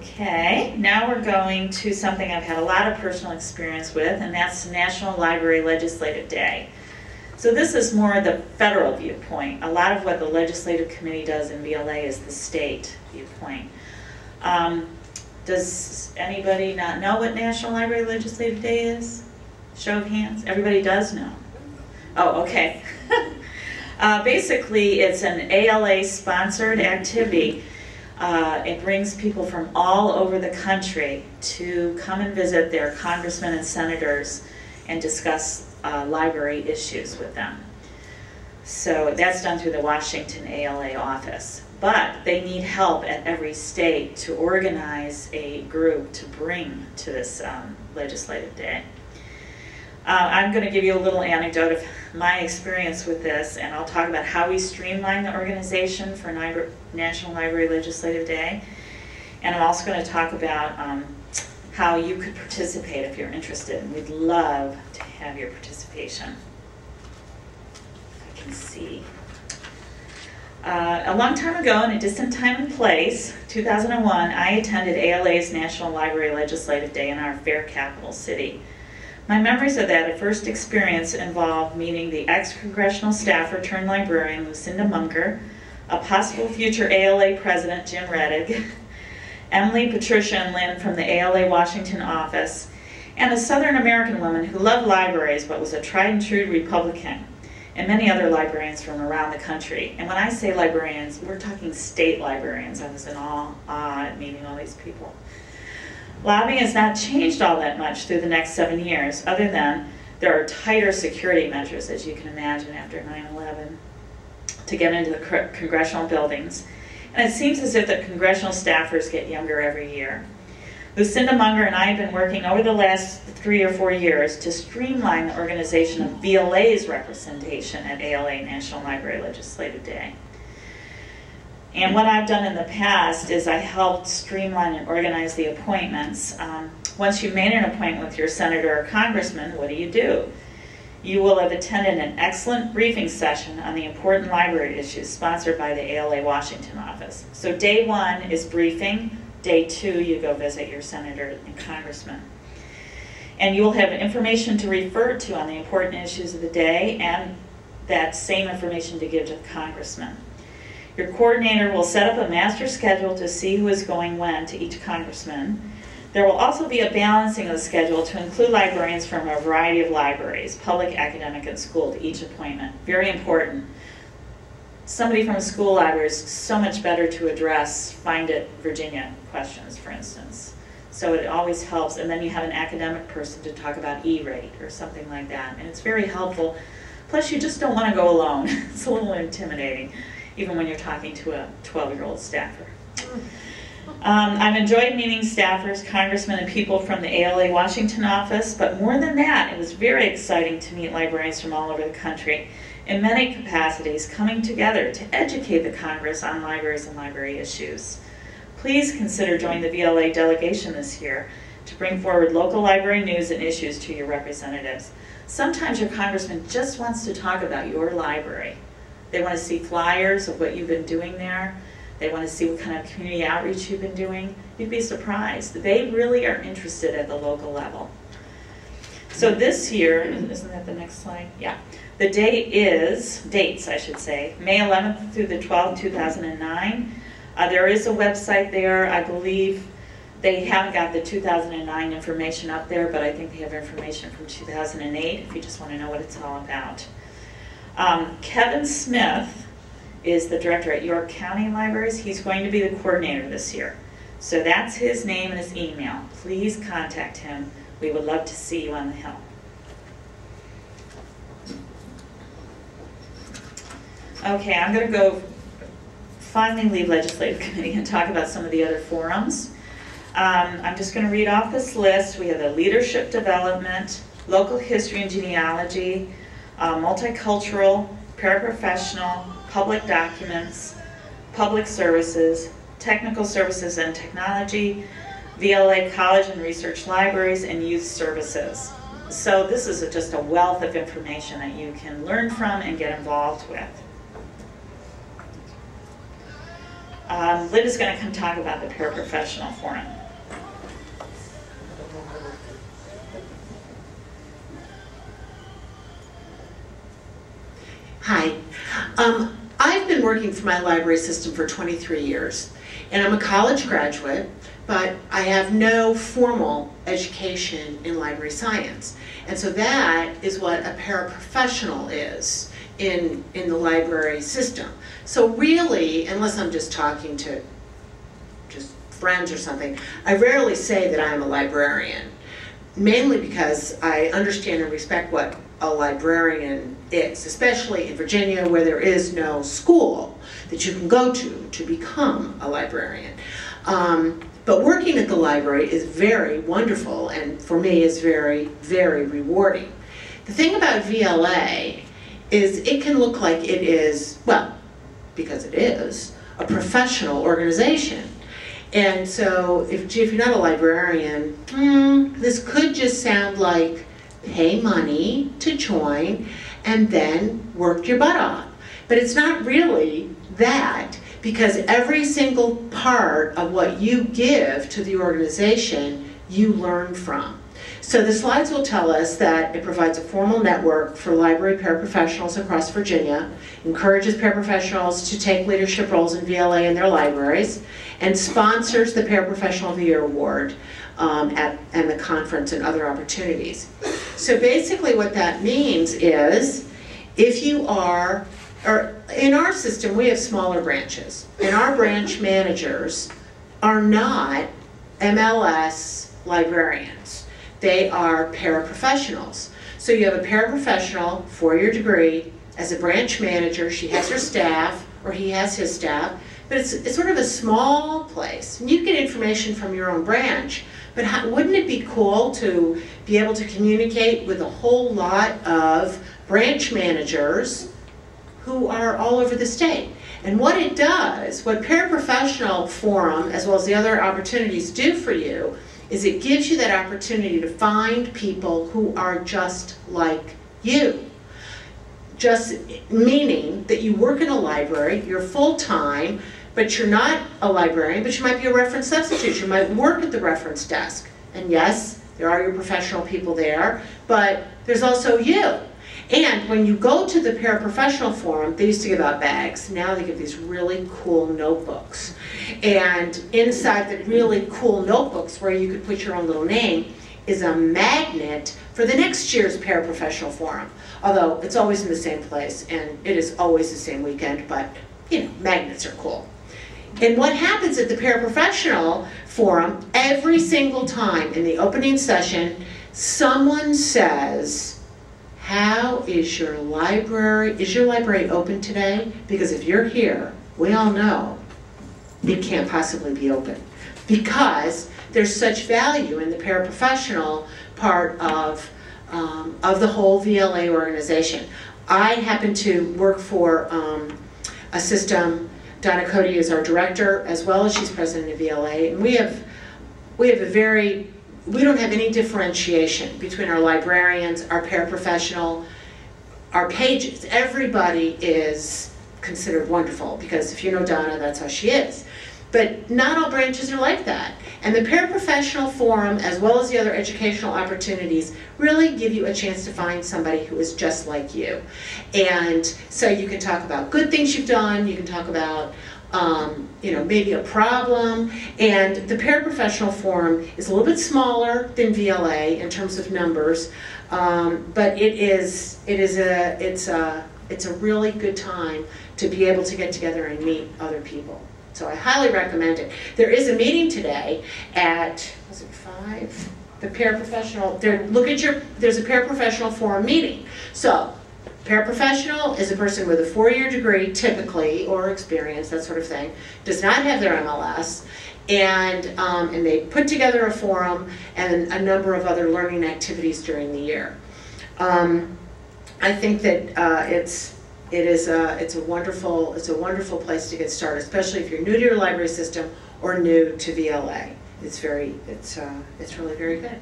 Okay, now we're going to something I've had a lot of personal experience with, and that's National Library Legislative Day. So this is more the federal viewpoint. A lot of what the Legislative Committee does in VLA is the state viewpoint. Does anybody not know what National Library Legislative Day is? Show of hands. Everybody does know. Oh, okay. Basically, it's an ALA-sponsored activity. It brings people from all over the country to come and visit their congressmen and senators and discuss library issues with them. So that's done through the Washington ALA office. But they need help at every state to organize a group to bring to this legislative day. I'm going to give you a little anecdote of my experience with this, and I'll talk about how we streamline the organization for National Library Legislative Day. And I'm also going to talk about how you could participate if you're interested. And we'd love to have your participation. I can see. A long time ago, in a distant time and place, 2001, I attended ALA's National Library Legislative Day in our fair capital city. My memories of that first experience involved meeting the ex-congressional staffer turned librarian Lynda Munker, a possible future ALA president Jim Rettig, Emily, Patricia, and Lynn from the ALA Washington office, and a Southern American woman who loved libraries but was a tried and true Republican, and many other librarians from around the country. And when I say librarians, we're talking state librarians. I was in awe at meeting all these people. Labbé has not changed all that much through the next 7 years, other than there are tighter security measures, as you can imagine, after 9/11, to get into the congressional buildings. And it seems as if the congressional staffers get younger every year. Lynda Munker and I have been working over the last 3 or 4 years to streamline the organization of VLA's representation at ALA National Library Legislative Day. And what I've done in the past is I helped streamline and organize the appointments. Once you've made an appointment with your senator or congressman, what do? You will have attended an excellent briefing session on the important library issues sponsored by the ALA Washington office. So day 1 is briefing. Day 2, you go visit your senator and congressman. And you will have information to refer to on the important issues of the day and that same information to give to the congressman. Your coordinator will set up a master schedule to see who is going when to each congressman. There will also be a balancing of the schedule to include librarians from a variety of libraries, public, academic, and school, to each appointment. Very important. Somebody from a school library is so much better to address Find It Virginia questions, for instance. So it always helps. And then you have an academic person to talk about E-rate or something like that. And it's very helpful. Plus, you just don't want to go alone. It's a little intimidating, even when you're talking to a 12-year-old staffer. I've enjoyed meeting staffers, congressmen, and people from the ALA Washington office, but more than that, it was very exciting to meet librarians from all over the country in many capacities coming together to educate the Congress on libraries and library issues. Please consider joining the VLA delegation this year to bring forward local library news and issues to your representatives. Sometimes your congressman just wants to talk about your library. They want to see flyers of what you've been doing there. They want to see what kind of community outreach you've been doing. You'd be surprised. They really are interested at the local level. So this year, isn't that the next slide? Yeah. The dates, I should say, May 11th through the 12th, 2009. There is a website there. I believe they haven't got the 2009 information up there, but I think they have information from 2008 if you just want to know what it's all about. Kevin Smith is the director at York County Libraries. He's going to be the coordinator this year. So that's his name and his email. Please contact him. We would love to see you on the Hill. Okay, I'm going to go finally leave Legislative Committee and talk about some of the other forums. I'm just going to read off this list. We have the leadership development, local history and genealogy, multicultural, paraprofessional, public documents, public services, technical services and technology, VLA college and research libraries, and youth services. So this is just a wealth of information that you can learn from and get involved with. Lynda's going to come talk about the paraprofessional forum. Hi. I've been working for my library system for 23 years, and I'm a college graduate, but I have no formal education in library science. And so that is what a paraprofessional is in the library system. So really, unless I'm just talking to just friends or something, I rarely say that I'm a librarian, mainly because I understand and respect what a librarian is, especially in Virginia where there is no school that you can go to become a librarian. But working at the library is very wonderful, and for me is very, very rewarding. The thing about VLA is it can look like it is, well, because it is, a professional organization. And so if you're not a librarian, this could just sound like pay money to join and then work your butt off. But it's not really that, because every single part of what you give to the organization, you learn from. So the slides will tell us that it provides a formal network for library paraprofessionals across Virginia, encourages paraprofessionals to take leadership roles in VLA in their libraries, and sponsors the Paraprofessional of the Year Award and the conference and other opportunities. So basically what that means is, if you are, or in our system we have smaller branches, and our branch managers are not MLS librarians. They are paraprofessionals. So you have a paraprofessional, 4-year degree, as a branch manager. She has her staff, or he has his staff, but it's sort of a small place. And you get information from your own branch, but wouldn't it be cool to be able to communicate with a whole lot of branch managers who are all over the state? And what it does, what Paraprofessional Forum, as well as the other opportunities do for you, is it gives you that opportunity to find people who are just like you. Just meaning that you work in a library, you're full-time, but you're not a librarian, but you might be a reference substitute. You might work at the reference desk. And yes, there are your professional people there, but there's also you. And when you go to the Paraprofessional Forum, they used to give out bags. Now they give these really cool notebooks. And inside the really cool notebooks, where you could put your own little name, is a magnet for the next year's Paraprofessional Forum. Although it's always in the same place, and it is always the same weekend, but you know, magnets are cool. And what happens at the Paraprofessional Forum, every single time in the opening session, someone says, how is your library open today? Because if you're here, we all know it can't possibly be open, because there's such value in the paraprofessional part of the whole VLA organization. I happen to work for a system. Donna Cody is our director, as well as she's president of VLA, and we have we don't have any differentiation between our librarians, our paraprofessional, our pages. Everybody is considered wonderful, because if you know Donna, that's how she is. But not all branches are like that. And the Paraprofessional Forum, as well as the other educational opportunities, really give you a chance to find somebody who is just like you. And so you can talk about good things you've done, you can talk about you know, maybe a problem. And the Paraprofessional Forum is a little bit smaller than VLA in terms of numbers, but it's a really good time to be able to get together and meet other people. So I highly recommend it. There is a meeting today at, was it 5? The paraprofessional, there's a Paraprofessional Forum meeting. So paraprofessional is a person with a 4-year degree, typically, or experience, that sort of thing, does not have their MLS, and they put together a forum and a number of other learning activities during the year. I think that it's a wonderful place to get started, especially if you're new to your library system or new to VLA. It's really very good.